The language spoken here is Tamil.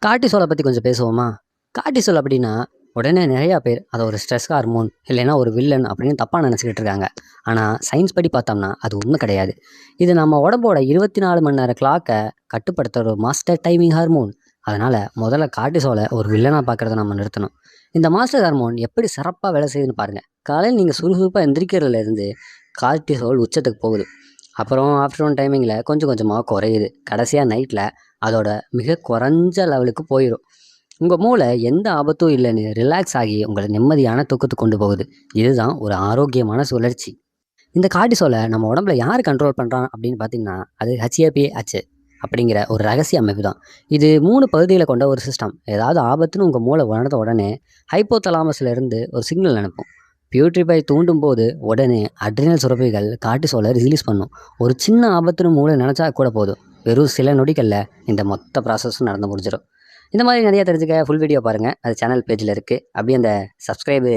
கார்ட்டிசோலை பற்றி கொஞ்சம் பேசுவோமா? கார்ட்டிசோல் அப்படின்னா, உடனே நிறையா பேர் அதை ஒரு ஸ்ட்ரெஸ் ஹார்மோன் இல்லைன்னா ஒரு வில்லன் அப்படின்னு தப்பாக நினச்சிக்கிட்டு இருக்காங்க. ஆனால் சயின்ஸ் படி பார்த்தோம்னா அது உண்மை கிடையாது. இது நம்ம உடம்போட 24 மணி நேர கிளாக்கை கட்டுப்படுத்துகிற ஒரு மாஸ்டர் டைமிங் ஹார்மோன். அதனால் முதல்ல கார்ட்டிசோலை ஒரு வில்லனாக பார்க்குறத நம்ம நிறுத்தணும். இந்த மாஸ்டர் ஹார்மோன் எப்படி சிறப்பாக வேலை செய்யுதுன்னு பாருங்கள். காலையில் நீங்கள் சுறுசுறுப்பாக எந்திரிக்கிறதுலேருந்து கார்ட்டிசோல் உச்சத்துக்கு போகுது. அப்புறம் ஆஃப்டர்நூன் டைமிங்கில் கொஞ்சம் கொஞ்சமாக குறையுது. கடைசியாக நைட்டில் அதோட மிக குறைஞ்ச லெவலுக்கு போயிடும். உங்கள் மூளை எந்த ஆபத்தும் இல்லைன்னு ரிலாக்ஸ் ஆகி உங்களை நிம்மதியான தூக்கத்துக்கு கொண்டு போகுது. இதுதான் ஒரு ஆரோக்கியமான சுழற்சி. இந்த கார்ட்டிசோலை நம்ம உடம்புல யார் கண்ட்ரோல் பண்ணுறான் அப்படின்னு பார்த்தீங்கன்னா, அது ஹச்ஏபிஏ அப்படிங்கிற ஒரு ரகசிய அமைப்பு தான். இது 3 பகுதிகளை கொண்ட ஒரு சிஸ்டம். ஏதாவது ஆபத்துன்னு உங்கள் மூளை உணர்ந்த உடனே ஹைப்போதலாமஸ்ல இருந்து ஒரு சிக்னல் அனுப்பும். பியூட்ரிஃபை தூண்டும் போது உடனே அட்ரினல் சுரப்பிகள் கார்ட்டிசோலை ரிலீஸ் பண்ணும். ஒரு சின்ன ஆபத்துன்னு மூளை நினச்சா கூட போதும், வெறும் சில நொடிகளில் இந்த மொத்த ப்ராசஸும் நடந்து முடிஞ்சிடும். இந்த மாதிரி நிறைய தெரிஞ்சுக்க ஃபுல் வீடியோ பாருங்கள். அது சேனல் பேஜில் இருக்குது. அப்படியே அந்த சப்ஸ்கிரைபு